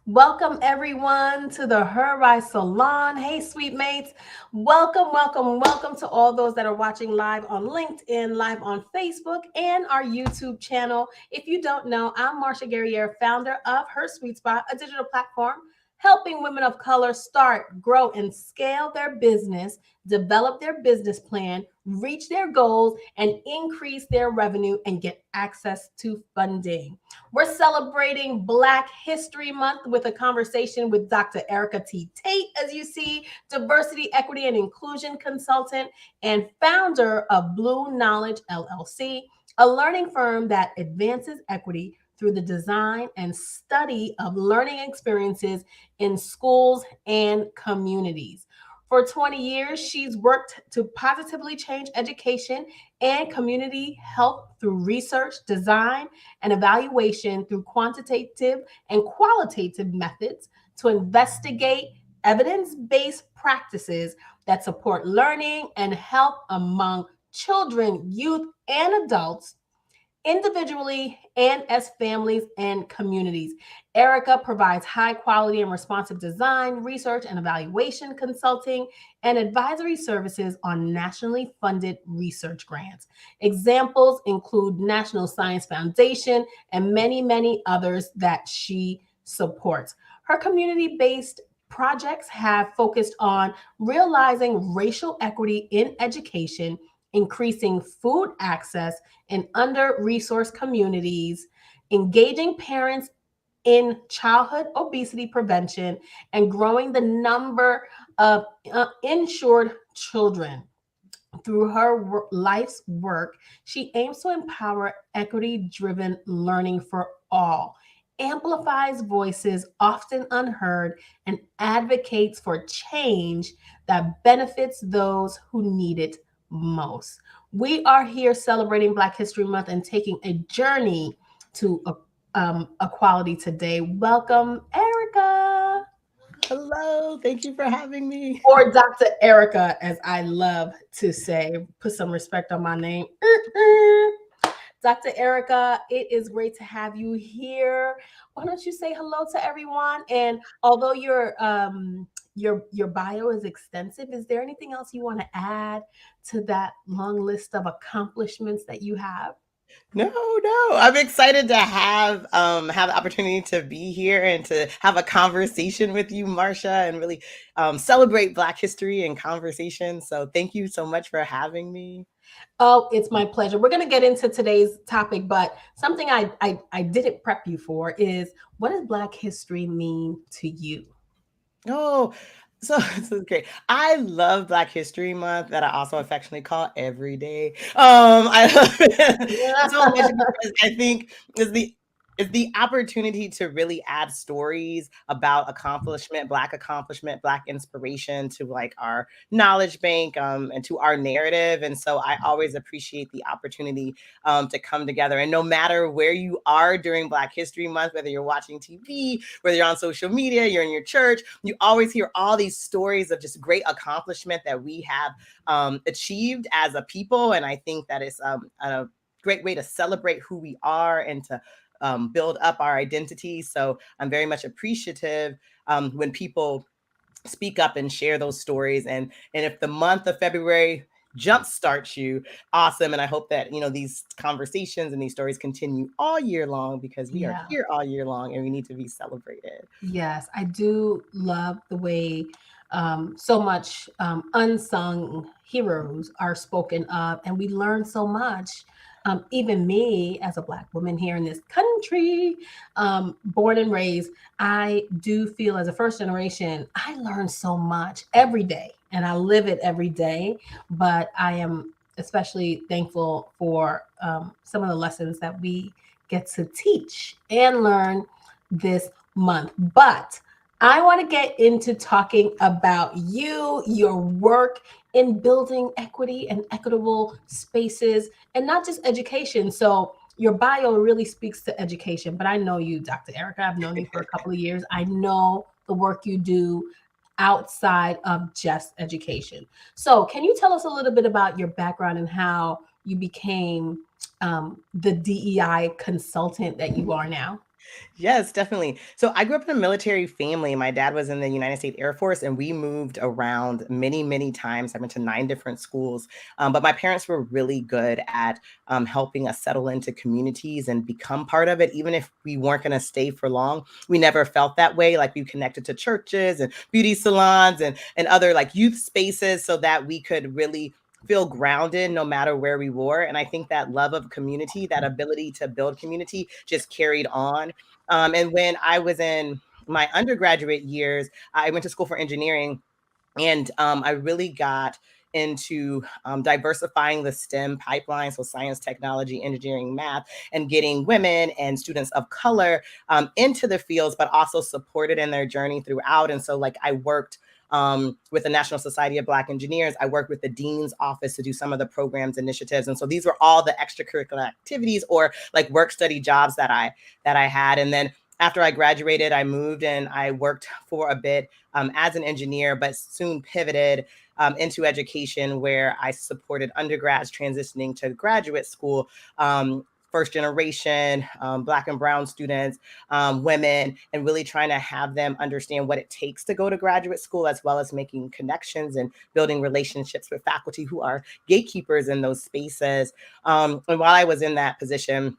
Welcome everyone to the HerRise Salon. Hey, sweet mates. Welcome to all those that are watching live on LinkedIn, live on Facebook, and our YouTube channel. If you don't know, I'm Marsha Guerriere, founder of Her Sweet Spot, a digital platform helping women of color start, grow, and scale their business, develop their business plan, reach their goals, and increase their revenue and get access to funding. We're celebrating Black History Month with a conversation with Dr. Erika T. Tate, as you see, diversity, equity, and inclusion consultant and founder of Blue Knowledge LLC, a learning firm that advances equity through the design and study of learning experiences in schools and communities. For 20 years, she's worked to positively change education and community health through research, design, and evaluation through quantitative and qualitative methods to investigate evidence based practices that support learning and health among children, youth, and adults individually and as families and communities. Erika provides high quality and responsive design, research and evaluation consulting, and advisory services on nationally funded research grants. Examples include National Science Foundation and many others that she supports. Her community based projects have focused on realizing racial equity in education, increasing food access in under-resourced communities, engaging parents in childhood obesity prevention, and growing the number of insured children. Through her life's work, she aims to empower equity driven learning for all, amplifies voices often unheard, and advocates for change that benefits those who need it most. We are here celebrating Black History Month and taking a journey to equality today. Welcome, Erika. Hello, thank you for having me. Or Dr. Erika, as I love to say. Put some respect on my name. Dr. Erika, it is great to have you here. Why don't you say hello to everyone? And although your bio is extensive, is there anything else you want to add to that long list of accomplishments that you have? No, I'm excited to have the opportunity to be here and to have a conversation with you, Marsha, and really celebrate Black history and conversation. So thank you so much for having me. Oh, it's my pleasure. We're going to get into today's topic, but something I didn't prep you for is, what does Black history mean to you? Oh, so this is great. I love Black History Month, that I also affectionately call every day. I love it so much because I think is the opportunity to really add stories about accomplishment, Black inspiration to like our knowledge bank, and to our narrative. And so I always appreciate the opportunity to come together. And no matter where you are during Black History Month, whether you're watching TV, whether you're on social media, you're in your church, you always hear all these stories of just great accomplishment that we have achieved as a people. And I think that is a great way to celebrate who we are and to build up our identity. So I'm very much appreciative when people speak up and share those stories. And if the month of February jumpstarts you, awesome. And I hope that these conversations and these stories continue all year long, because we are Yeah. here all year long and we need to be celebrated. Yes, I do love the way so much unsung heroes are spoken of, and we learn so much. Even me, as a Black woman here in this country, born and raised, I do feel as a first generation, I learn so much every day, and I live it every day. But I am especially thankful for some of the lessons that we get to teach and learn this month. But I want to get into talking about you, your work in building equity and equitable spaces, and not just education. So, your bio really speaks to education, but I know you, Dr. Erika. I've known you for a couple of years. I know the work you do outside of just education. So, can you tell us a little bit about your background and how you became the DEI consultant that you are now? Yes, definitely. So I grew up in a military family. My dad was in the United States Air Force, and we moved around many, many times. I went to 9 different schools. But my parents were really good at helping us settle into communities and become part of it, even if we weren't going to stay for long. We never felt that way. Like we connected to churches and beauty salons and other like youth spaces so that we could really feel grounded no matter where we were. And I think that love of community, that ability to build community just carried on. And when I was in my undergraduate years, I went to school for engineering, and I really got into diversifying the STEM pipeline, so science, technology, engineering, math, and getting women and students of color into the fields, but also supported in their journey throughout. And so, like, I worked with the National Society of Black Engineers. I worked with the Dean's office to do some of the programs, initiatives. And so these were all the extracurricular activities or like work study jobs that I had. And then after I graduated, I moved and I worked for a bit as an engineer, but soon pivoted into education where I supported undergrads transitioning to graduate school, first generation, Black and Brown students, women, and really trying to have them understand what it takes to go to graduate school, as well as making connections and building relationships with faculty who are gatekeepers in those spaces. And while I was in that position,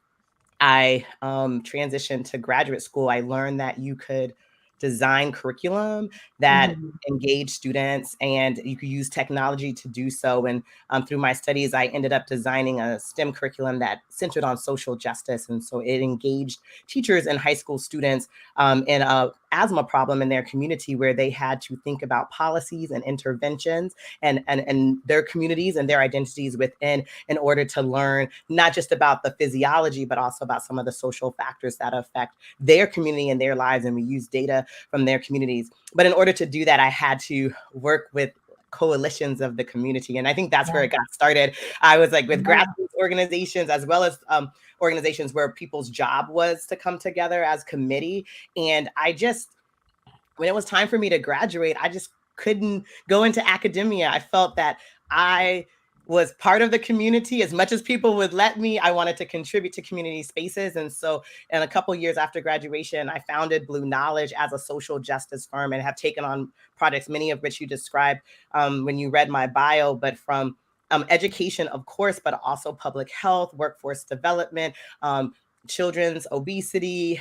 I transitioned to graduate school. I learned that you could design curriculum that Mhm. engage students and you could use technology to do so. And through my studies, I ended up designing a STEM curriculum that centered on social justice. And so it engaged teachers and high school students in a asthma problem in their community where they had to think about policies and interventions and their communities and their identities within in order to learn not just about the physiology, but also about some of the social factors that affect their community and their lives. And we use data from their communities. But in order to do that, I had to work with coalitions of the community. And I think that's where Yeah. it got started. I was like with Yeah. grassroots organizations as well as organizations where people's job was to come together as committee. And I just, when it was time for me to graduate, I just couldn't go into academia. I felt that I was part of the community as much as people would let me. I wanted to contribute to community spaces. And so, in a couple years after graduation, I founded Blue Knowledge as a social justice firm and have taken on projects, many of which you described when you read my bio, but from education, of course, but also public health, workforce development, children's obesity,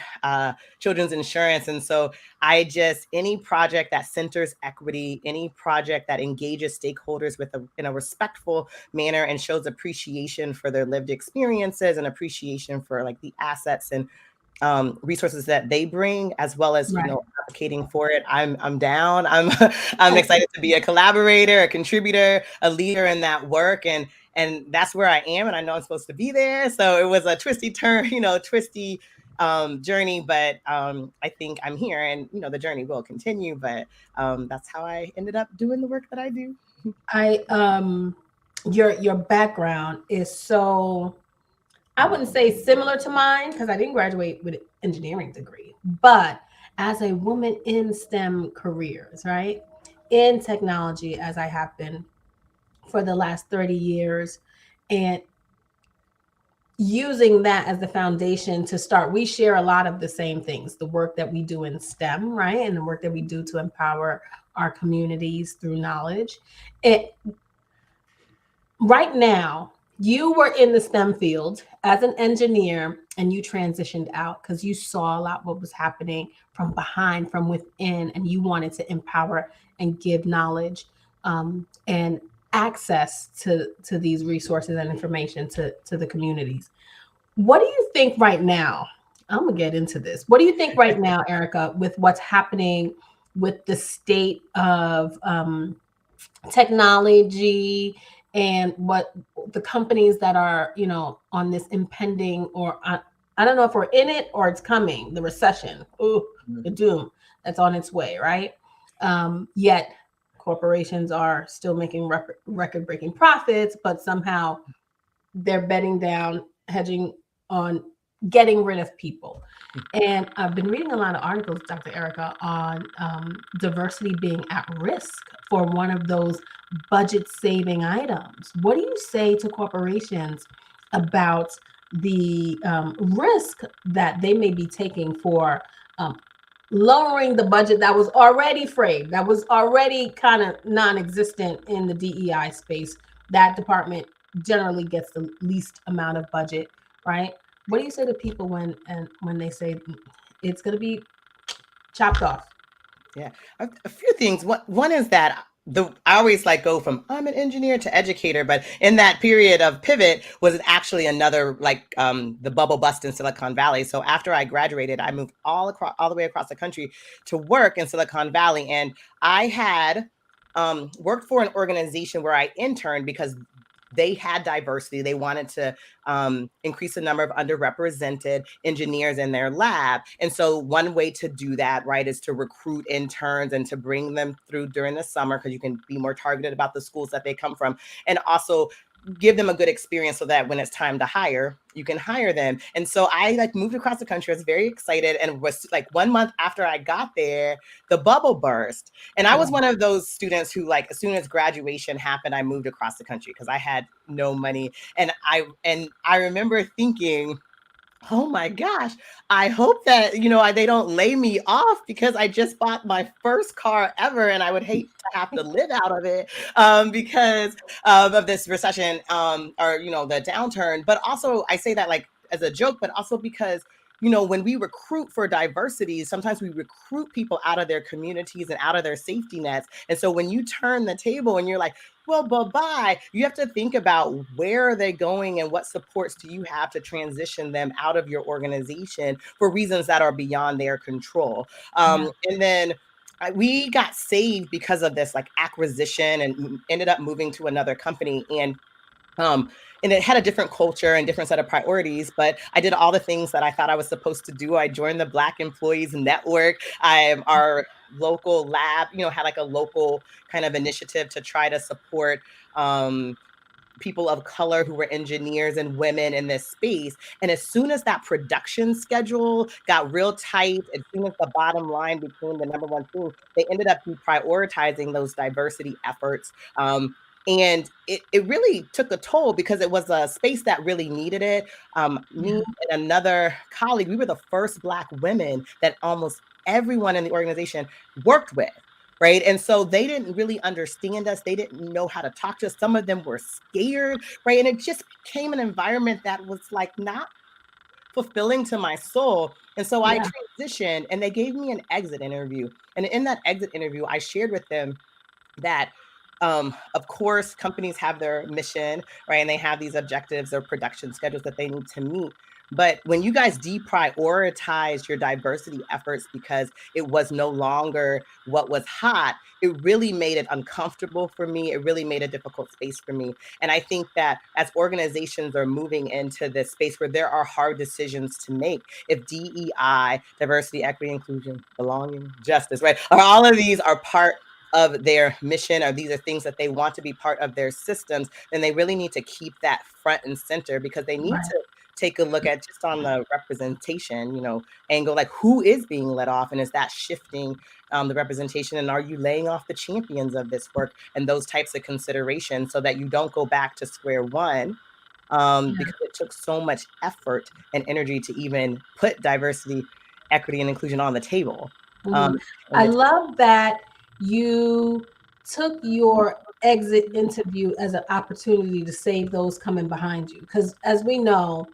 children's insurance. And so any project that centers equity, any project that engages stakeholders in a respectful manner and shows appreciation for their lived experiences and appreciation for like the assets and resources that they bring, as well as Right. advocating for it. I'm down. I'm excited to be a collaborator, a contributor, a leader in that work, and that's where I am. And I know I'm supposed to be there. So it was a twisty turn, twisty journey, but I think I'm here, and the journey will continue. But that's how I ended up doing the work that I do. I your background is so, I wouldn't say similar to mine because I didn't graduate with an engineering degree, but as a woman in STEM careers, right? In technology, as I have been for the last 30 years, and using that as the foundation to start, we share a lot of the same things, the work that we do in STEM, right? And the work that we do to empower our communities through knowledge. It right now, you were in the STEM field as an engineer and you transitioned out because you saw a lot what was happening from behind, from within, and you wanted to empower and give knowledge and access to these resources and information to the communities. What do you think right now? I'm gonna get into this. What do you think right now, Erika, with what's happening with the state of technology and what the companies that are, on this impending, or I don't know if we're in it or it's coming, the recession, ooh, the doom that's on its way, right? Yet corporations are still making record breaking profits, but somehow they're betting down, hedging on getting rid of people. And I've been reading a lot of articles, Dr. Erika, on diversity being at risk for one of those budget saving items. What do you say to corporations about the risk that they may be taking for lowering the budget that was already frayed, that was already kind of non-existent in the DEI space. That department generally gets the least amount of budget, right? What do you say to people when they say it's going to be chopped off? Yeah, a few things. One is that I always like go from I'm an engineer to educator, but in that period of pivot was actually another like the bubble bust in Silicon Valley. So after I graduated, I moved all the way across the country to work in Silicon Valley, and I had worked for an organization where I interned because they had diversity. They wanted to increase the number of underrepresented engineers in their lab. And so one way to do that, right, is to recruit interns and to bring them through during the summer, because you can be more targeted about the schools that they come from, and also give them a good experience so that when it's time to hire, you can hire them. And so I like moved across the country. I was very excited, and was like 1 month after I got there, the bubble burst. And I was one of those students who, like, as soon as graduation happened, I moved across the country because I had no money. And I remember thinking, oh my gosh, I hope that, they don't lay me off, because I just bought my first car ever and I would hate to have to live out of it because of this recession or, the downturn. But also I say that like as a joke, but also because when we recruit for diversity, sometimes we recruit people out of their communities and out of their safety nets. And so when you turn the table and you're like, well, bye-bye, you have to think about where are they going and what supports do you have to transition them out of your organization for reasons that are beyond their control. And then we got saved because of this like acquisition and ended up moving to another company. And it had a different culture and different set of priorities, but I did all the things that I thought I was supposed to do. I joined the Black Employees Network. Our local lab, had like a local kind of initiative to try to support people of color who were engineers and women in this space. And as soon as that production schedule got real tight, as soon as the bottom line became the number one thing, they ended up deprioritizing those diversity efforts. And it really took a toll because it was a space that really needed it. Me and another colleague, we were the first Black women that almost everyone in the organization worked with. Right. And so they didn't really understand us. They didn't know how to talk to us. Some of them were scared. Right. And it just became an environment that was like not fulfilling to my soul. And so I transitioned, and they gave me an exit interview. And in that exit interview, I shared with them that of course, companies have their mission, right? And they have these objectives or production schedules that they need to meet. But when you guys deprioritize your diversity efforts because it was no longer what was hot, it really made it uncomfortable for me. It really made a difficult space for me. And I think that as organizations are moving into this space where there are hard decisions to make, if DEI, diversity, equity, inclusion, belonging, justice, right, or all of these are part of their mission, or these are things that they want to be part of their systems, then they really need to keep that front and center, because they need to take a look at just on the representation, angle, like who is being let off, and is that shifting the representation, and are you laying off the champions of this work, and those types of considerations, so that you don't go back to square one. Because it took so much effort and energy to even put diversity, equity, and inclusion on the table. I love that you took your exit interview as an opportunity to save those coming behind you. Because as we know,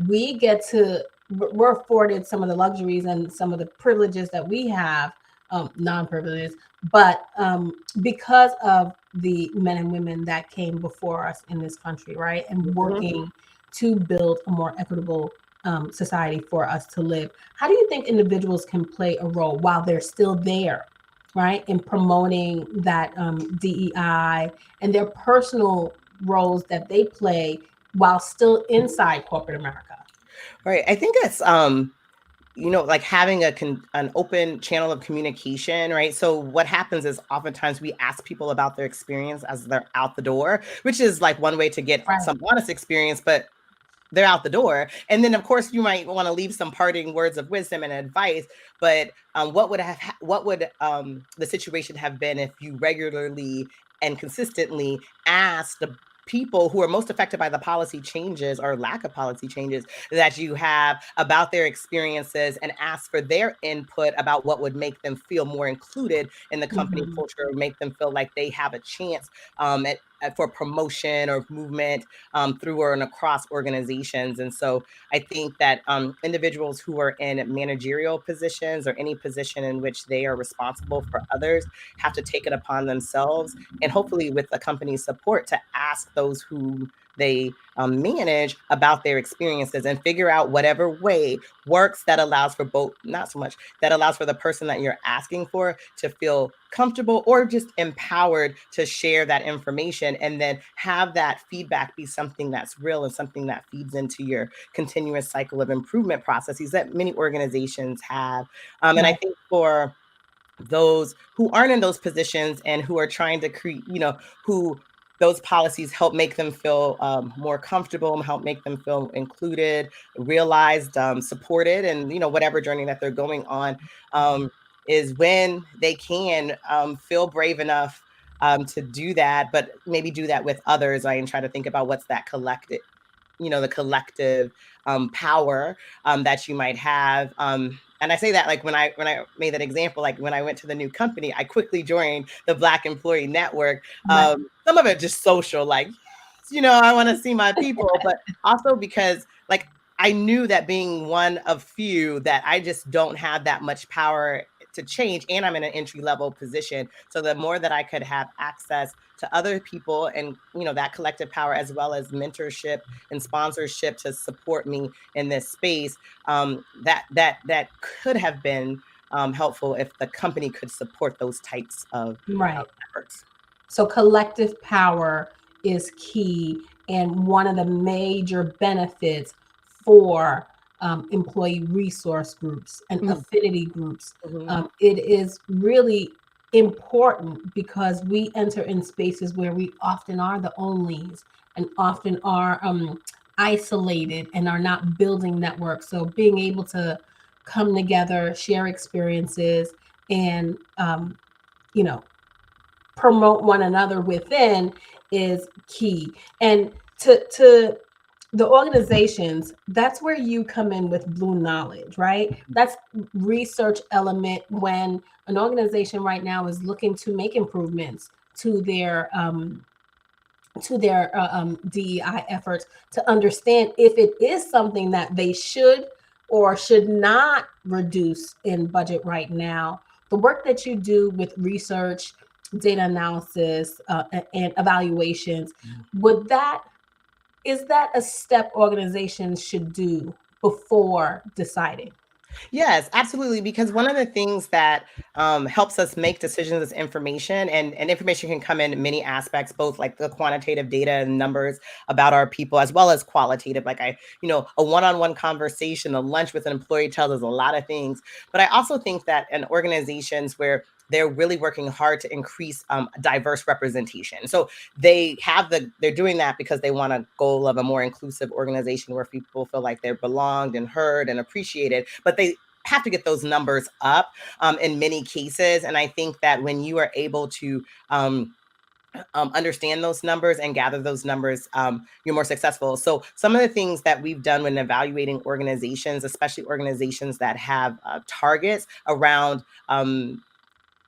we're afforded some of the luxuries and some of the privileges that we have, non-privileges, but because of the men and women that came before us in this country, right? And working to build a more equitable society for us to live. How do you think individuals can play a role while they're still there, right, in promoting that DEI and their personal roles that they play while still inside corporate America? Right. I think it's like having an open channel of communication, right? So what happens is oftentimes we ask people about their experience as they're out the door, which is like one way to get some honest experience, but they're out the door. And then of course you might want to leave some parting words of wisdom and advice, but what would the situation have been if you regularly and consistently asked people who are most affected by the policy changes or lack of policy changes that you have about their experiences and ask for their input about what would make them feel more included in the company culture, make them feel like they have a chance for promotion or movement through or and across organizations. And so I think that individuals who are in managerial positions or any position in which they are responsible for others have to take it upon themselves, and hopefully with the company's support, to ask those who they manage about their experiences and figure out whatever way works that allows for both, not so much, that allows for the person that you're asking for to feel comfortable or just empowered to share that information, and then have that feedback be something that's real and something that feeds into your continuous cycle of improvement processes that many organizations have. And I think for those who aren't in those positions and who are trying to create, who those policies help make them feel more comfortable, help make them feel included, realized, supported, and whatever journey that they're going on, is when they can feel brave enough to do that, but maybe do that with others. I try to think about what's that collective, the collective power that you might have. And I say that like when I made that example, like when I went to the new company, I quickly joined the Black Employee Network. Some of it just social, like, I want to see my people, but also because like I knew that being one of few, that I just don't have that much power to change, and I'm in an entry level position. So the more that I could have access to other people and that collective power, as well as mentorship and sponsorship to support me in this space, that could have been helpful if the company could support those types of efforts. So collective power is key, and one of the major benefits for employee resource groups and affinity groups. It is really important because we enter in spaces where we often are the onlys and often are isolated and are not building networks. So being able to come together, share experiences, and promote one another within is key. And to the organizations, that's where you come in with Blue Knowledge, right? That's research element when an organization right now is looking to make improvements to their DEI efforts, to understand if it is something that they should or should not reduce in budget right now. The work that you do with research, data analysis, and evaluations, is that a step organizations should do before deciding? Yes, absolutely. Because one of the things that helps us make decisions is information, and information can come in many aspects, both like the quantitative data and numbers about our people, as well as qualitative. Like a one-on-one conversation, a lunch with an employee tells us a lot of things. But I also think that in organizations where they're really working hard to increase diverse representation. So they're doing that because they want a goal of a more inclusive organization where people feel like they're belonged and heard and appreciated, but they have to get those numbers up in many cases. And I think that when you are able to understand those numbers and gather those numbers, you're more successful. So some of the things that we've done when evaluating organizations, especially organizations that have targets around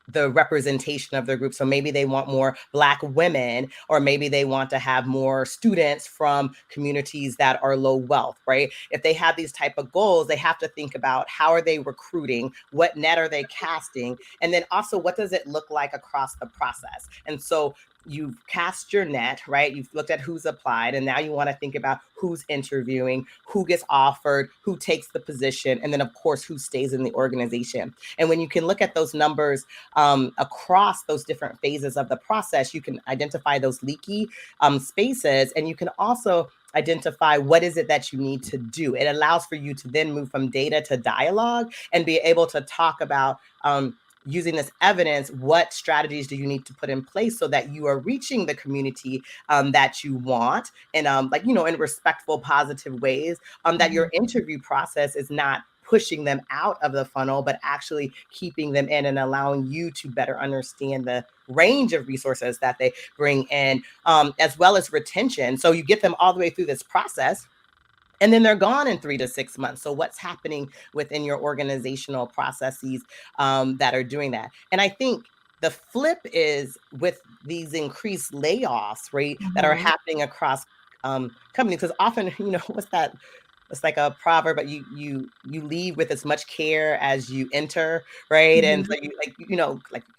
the representation of their group. So maybe they want more Black women, or maybe they want to have more students from communities that are low wealth, right? If they have these type of goals, they have to think about how are they recruiting, what net are they casting, and then also what does it look like across the process. And so you've cast your net, right? You've looked at who's applied, and now you want to think about who's interviewing, who gets offered, who takes the position, and then of course who stays in the organization. And when you can look at those numbers across those different phases of the process, you can identify those leaky spaces, and you can also identify what is it that you need to do. It allows for you to then move from data to dialogue and be able to talk about using this evidence, what strategies do you need to put in place so that you are reaching the community that you want, and in respectful, positive ways, that your interview process is not pushing them out of the funnel, but actually keeping them in and allowing you to better understand the range of resources that they bring in, as well as retention. So you get them all the way through this process, and then they're gone in 3 to 6 months. So what's happening within your organizational processes that are doing that? And I think the flip is with these increased layoffs, right, that are happening across companies, because often, what's that? It's like a proverb, but you leave with as much care as you enter, right? And so you like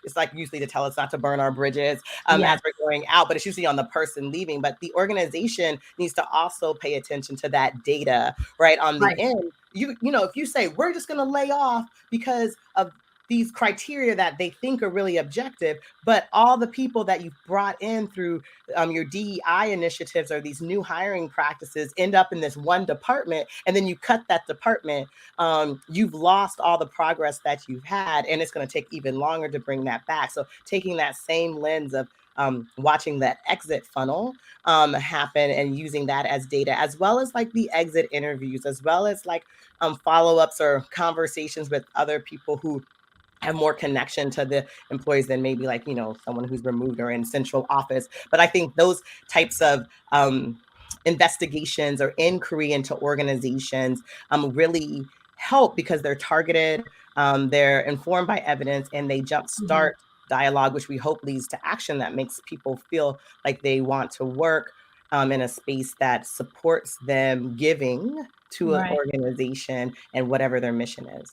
it's like usually to tell us not to burn our bridges as we're going out, but it's usually on the person leaving. But the organization needs to also pay attention to that data, right? On the end, if you say we're just going to lay off because of these criteria that they think are really objective, but all the people that you've brought in through your DEI initiatives or these new hiring practices end up in this one department, and then you cut that department, you've lost all the progress that you've had, and it's going to take even longer to bring that back. So taking that same lens of watching that exit funnel happen and using that as data, as well as like the exit interviews, as well as like follow-ups or conversations with other people who have more connection to the employees than maybe like, someone who's removed or in central office. But I think those types of investigations or inquiry into organizations really help because they're targeted, they're informed by evidence, and they jumpstart dialogue, which we hope leads to action that makes people feel like they want to work in a space that supports them giving to an organization and whatever their mission is.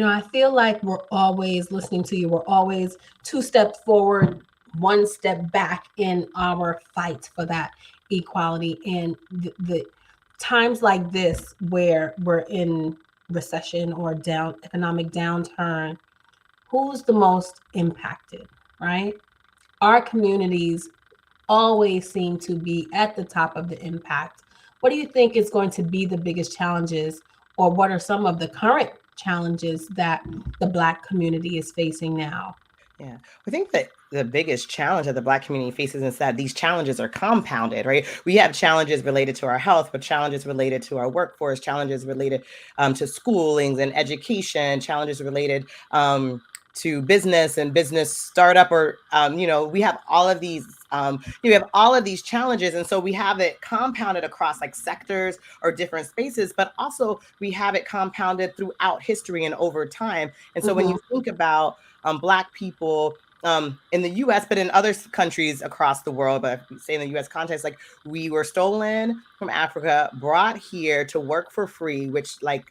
I feel like we're always listening to you. We're always 2 steps forward, 1 step back in our fight for that equality. And the times like this where we're in recession or economic downturn, who's the most impacted, right? Our communities always seem to be at the top of the impact. What do you think is going to be the biggest challenges, or what are some of the current challenges that the Black community is facing now? Yeah, I think that the biggest challenge that the Black community faces is that these challenges are compounded, right? We have challenges related to our health, but challenges related to our workforce, challenges related to schoolings and education, challenges related to business and business startup, or we have all of these we have all of these challenges, and so we have it compounded across like sectors or different spaces, but also we have it compounded throughout history and over time. And so when you think about Black people in the US, but in other countries across the world, but if we say in the US context, like we were stolen from Africa, brought here to work for free, which like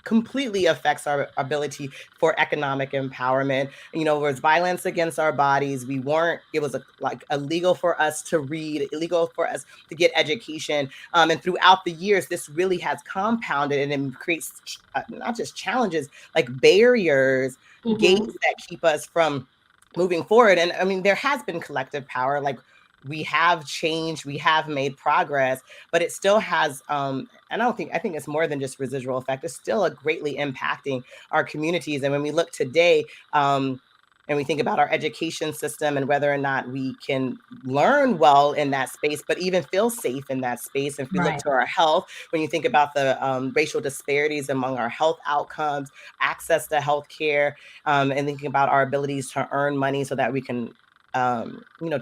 completely affects our ability for economic empowerment. There was violence against our bodies. It was like illegal for us to read, illegal for us to get education. And throughout the years, this really has compounded, and it creates not just challenges, like barriers, gates that keep us from moving forward. And I mean, there has been collective power, like we have changed, we have made progress, but it still has, and I think it's more than just residual effect. It's still a greatly impacting our communities. And when we look today, and we think about our education system and whether or not we can learn well in that space, but even feel safe in that space. And if we look to our health, when you think about the racial disparities among our health outcomes, access to healthcare, and thinking about our abilities to earn money so that we can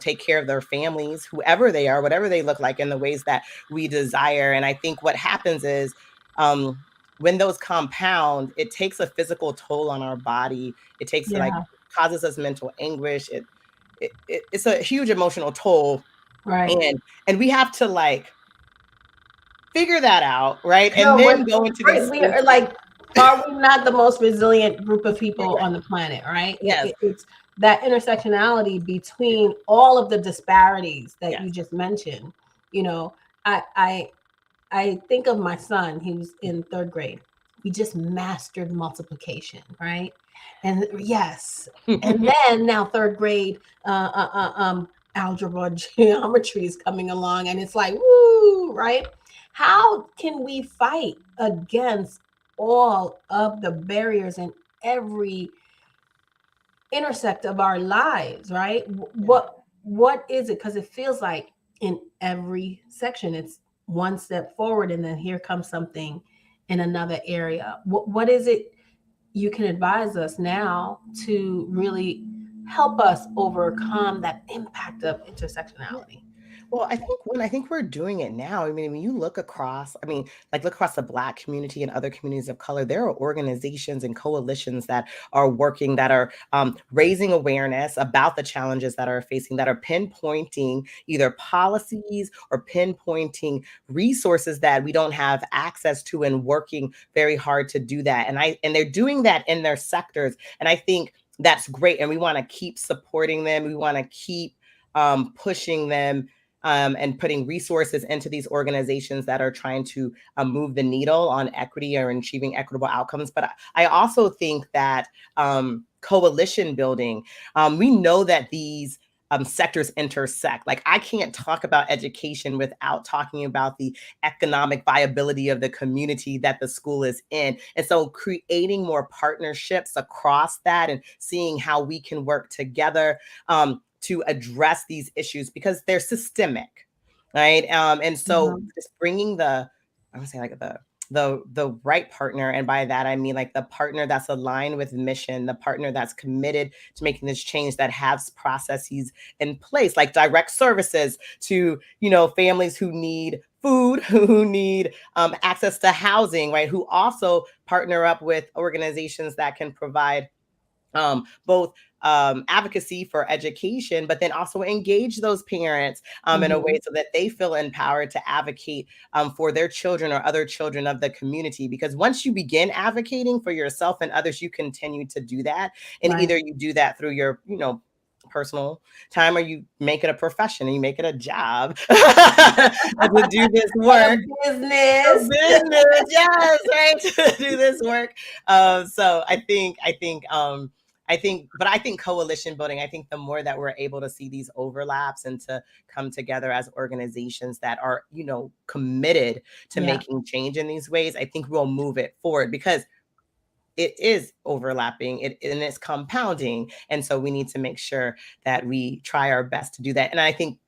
take care of their families, whoever they are, whatever they look like, in the ways that we desire. And I think what happens is when those compound, it takes a physical toll on our body. It takes causes us mental anguish. It's a huge emotional toll. And we have to like figure that out, right? And then go into these we are like, are we not the most resilient group of people on the planet, right? Yes. It's that intersectionality between all of the disparities that you just mentioned. I think of my son. He was in 3rd grade. He just mastered multiplication, right? And and then now 3rd grade algebra, geometry is coming along, and it's like, woo, right? How can we fight against all of the barriers in every intersect of our lives, right? What is it? Because it feels like in every section, it's 1 step forward, and then here comes something in another area. What is it you can advise us now to really help us overcome that impact of intersectionality? Well, I think we're doing it now. I mean, when you look across, I mean, like look across the Black community and other communities of color, there are organizations and coalitions that are working, that are raising awareness about the challenges that are facing, that are pinpointing either policies or pinpointing resources that we don't have access to, and working very hard to do that. And they're doing that in their sectors. And I think that's great. And we want to keep supporting them. We want to keep pushing them, and putting resources into these organizations that are trying to move the needle on equity or achieving equitable outcomes. But I also think that coalition building, we know that these sectors intersect. Like, I can't talk about education without talking about the economic viability of the community that the school is in. And so creating more partnerships across that and seeing how we can work together to address these issues, because they're systemic, right? And so just bringing I would say like the right partner, and by that I mean like the partner that's aligned with mission, the partner that's committed to making this change, that has processes in place, like direct services to, you know, families who need food, who need access to housing, right? Who also partner up with organizations that can provide both advocacy for education, but then also engage those parents in a way so that they feel empowered to advocate for their children or other children of the community. Because once you begin advocating for yourself and others, you continue to do that. And either you do that through your, you know, personal time, or you make it a profession and you make it a job to do this work. Business. Yes, right. To do this work. So I think coalition building, I think the more that we're able to see these overlaps and to come together as organizations that are, you know, committed to making change in these ways, I think we'll move it forward, because it is overlapping, and it's compounding. And so we need to make sure that we try our best to do that. And I think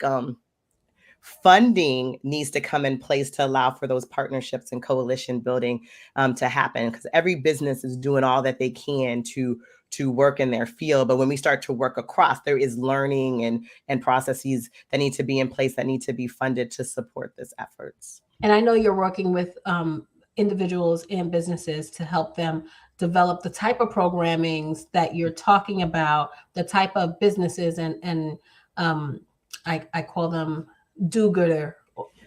funding needs to come in place to allow for those partnerships and coalition building to happen, because every business is doing all that they can to work in their field. But when we start to work across, there is learning and processes that need to be in place, that need to be funded to support this efforts. And I know you're working with individuals and businesses to help them develop the type of programmings that you're talking about, the type of businesses and I call them do-gooder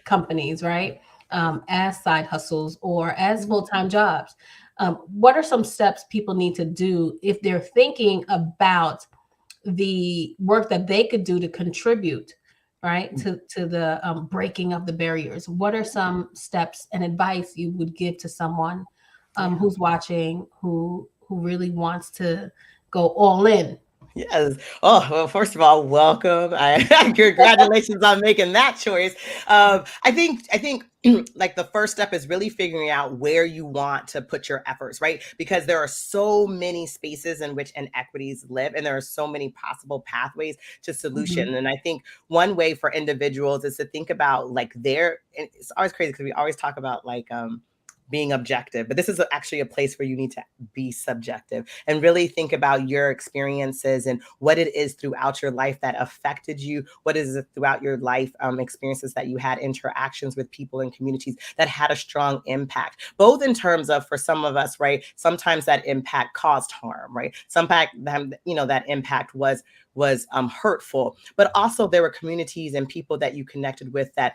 companies, right? As side hustles or as full-time jobs. What are some steps people need to do if they're thinking about the work that they could do to contribute, right, to the breaking of the barriers? What are some steps and advice you would give to someone who's watching, who really wants to go all in? Yes. Oh, well, first of all, welcome. Congratulations on making that choice. I think like the first step is really figuring out where you want to put your efforts, right? Because there are so many spaces in which inequities live, and there are so many possible pathways to solution. And I think one way for individuals is to think about like it's always crazy because we always talk about like being objective, but this is actually a place where you need to be subjective and really think about your experiences and what it is throughout your life that affected you. What is it throughout your life experiences that you had, interactions with people and communities that had a strong impact, both in terms of, for some of us, right, sometimes that impact caused harm, right? Sometimes, you know, that impact was hurtful, but also there were communities and people that you connected with that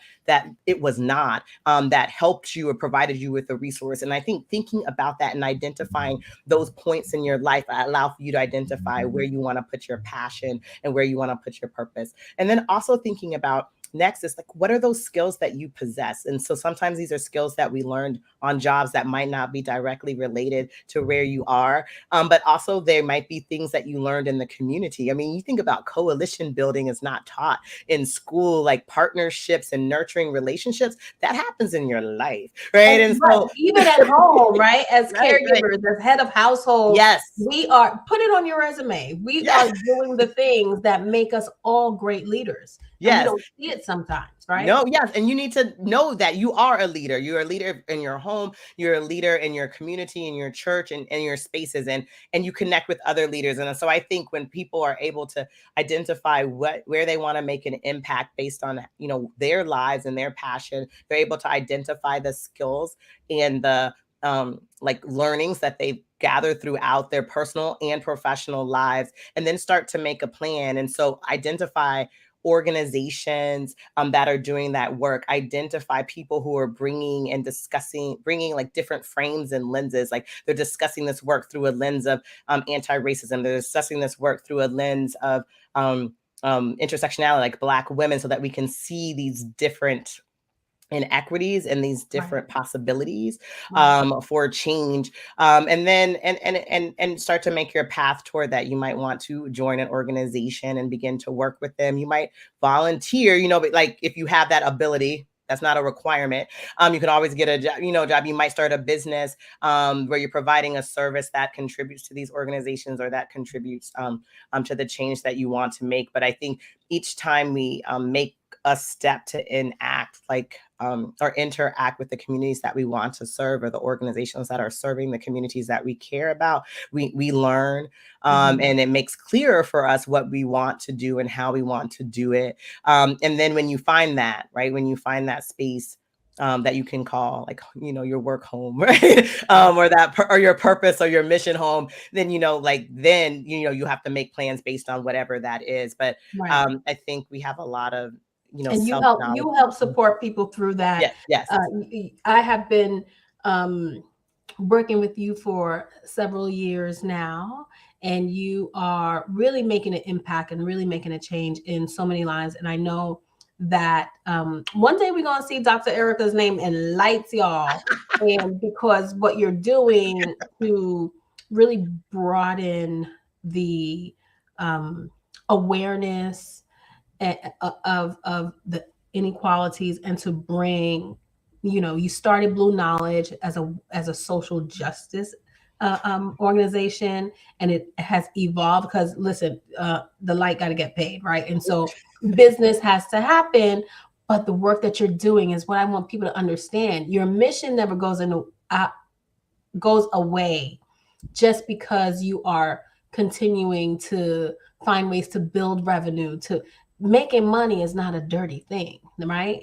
it was not, that helped you or provided you with a resource. And I think thinking about that and identifying those points in your life allow for you to identify where you want to put your passion and where you want to put your purpose. And then also thinking about next is like, what are those skills that you possess? And so sometimes these are skills that we learned on jobs that might not be directly related to where you are. But also there might be things that you learned in the community. I mean, you think about coalition building is not taught in school, like partnerships and nurturing relationships, that happens in your life, right? And so even at home, right? As caregivers, as head of household, yes, we are, put it on your resume. We are doing the things that make us all great leaders. Yes. And we don't see it sometimes, right? No, yes. And you need to know that you are a leader. You're a leader in your home, you're a leader in your community, in your church, and in your spaces, and you connect with other leaders. And so I think when people are able to identify where they want to make an impact based on, their lives and their passion, they're able to identify the skills and the like learnings that they've gathered throughout their personal and professional lives, and then start to make a plan. And so identify organizations that are doing that work, identify people who are bringing like different frames and lenses. Like they're discussing this work through a lens of anti-racism, they're discussing this work through a lens of intersectionality, like Black women, so that we can see these different inequities and these different possibilities for change, and then and start to make your path toward that. You might want to join an organization and begin to work with them. You might volunteer, but like if you have that ability, that's not a requirement. You can always get a job. You might start a business where you're providing a service that contributes to these organizations, or that contributes to the change that you want to make. But I think each time we make a step to enact or interact with the communities that we want to serve, or the organizations that are serving the communities that we care about, we learn, and it makes clearer for us what we want to do and how we want to do it. And then when you find that, right, when you find that space that you can call your work home, right? Or your purpose or your mission home, then you have to make plans based on whatever that is. But I think we have a lot of and self-knowledge. you help support people through that. Yes. I have been working with you for several years now, and you are really making an impact and really making a change in so many lives. And I know that one day we're going to see Dr. Erika's name in lights, y'all. And because what you're doing to really broaden the awareness of the inequalities, and to bring, you started Blue Knowledge as a social justice organization, and it has evolved because listen, the light got to get paid, right? And so business has to happen, but the work that you're doing is what I want people to understand. Your mission never goes away just because you are continuing to find ways to build revenue. To making money is not a dirty thing, right?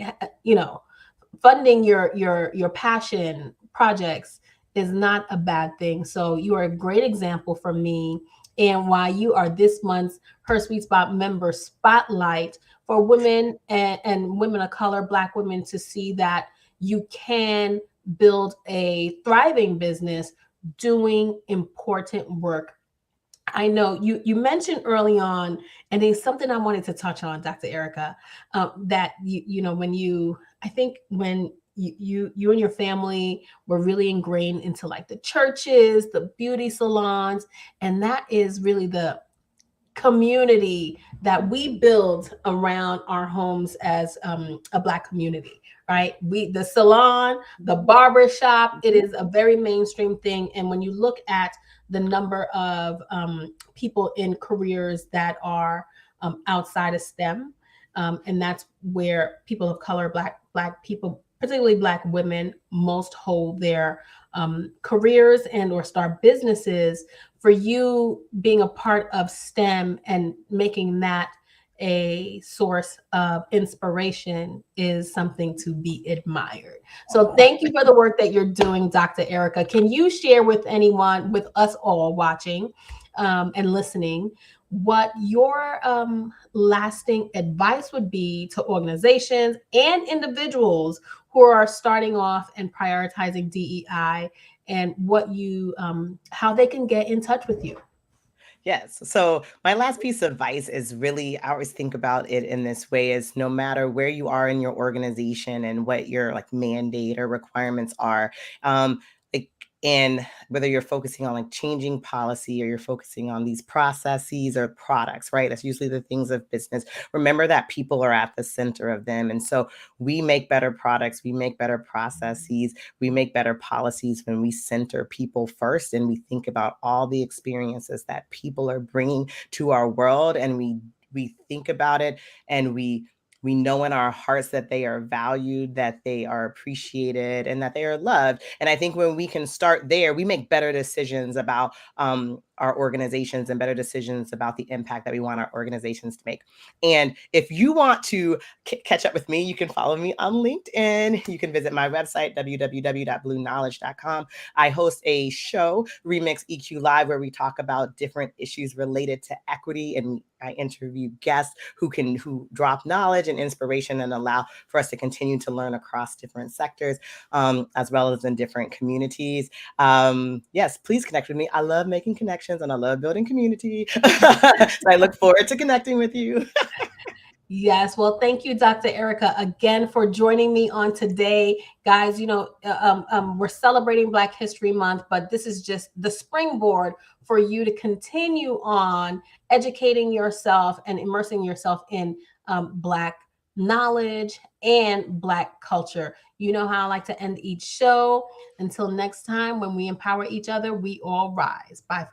Funding your passion projects is not a bad thing. So you are a great example for me, and why you are this month's Her Sweet Spot member spotlight for women and women of color, Black women, to see that you can build a thriving business doing important work. I know you mentioned early on, and it's something I wanted to touch on, Dr. Erika, that when you and your family were really ingrained into like the churches, the beauty salons, and that is really the community that we build around our homes as a Black community, right? The salon, the barber shop, it is a very mainstream thing. And when you look at the number of people in careers that are outside of STEM, and that's where people of color, Black people, particularly Black women, most hold their careers and or start businesses. For you being a part of STEM and making that a source of inspiration is something to be admired. So thank you for the work that you're doing, Dr. Erika. Can you share with anyone, with us all watching and listening, what your lasting advice would be to organizations and individuals who are starting off and prioritizing DEI, and what you how they can get in touch with you? Yes. So my last piece of advice is really, I always think about it in this way, is no matter where you are in your organization and what your like mandate or requirements are, like, and whether you're focusing on like changing policy, or you're focusing on these processes or products, right? That's usually the things of business. Remember that people are at the center of them. And so we make better products, we make better processes, we make better policies when we center people first, and we think about all the experiences that people are bringing to our world, and we think about it, and we we know in our hearts that they are valued, that they are appreciated, and that they are loved. And I think when we can start there, we make better decisions about our organizations and better decisions about the impact that we want our organizations to make. And if you want to catch up with me, you can follow me on LinkedIn. You can visit my website, www.blueknowledge.com. I host a show, Remix EQ Live, where we talk about different issues related to equity, and I interview guests who drop knowledge and inspiration and allow for us to continue to learn across different sectors, as well as in different communities. Yes, please connect with me. I love making connections and I love building community. So I look forward to connecting with you. Yes. Well, thank you, Dr. Erika, again for joining me on today. Guys, we're celebrating Black History Month, but this is just the springboard for you to continue on educating yourself and immersing yourself in Black knowledge and Black culture. You know how I like to end each show. Until next time, when we empower each other, we all rise. Bye for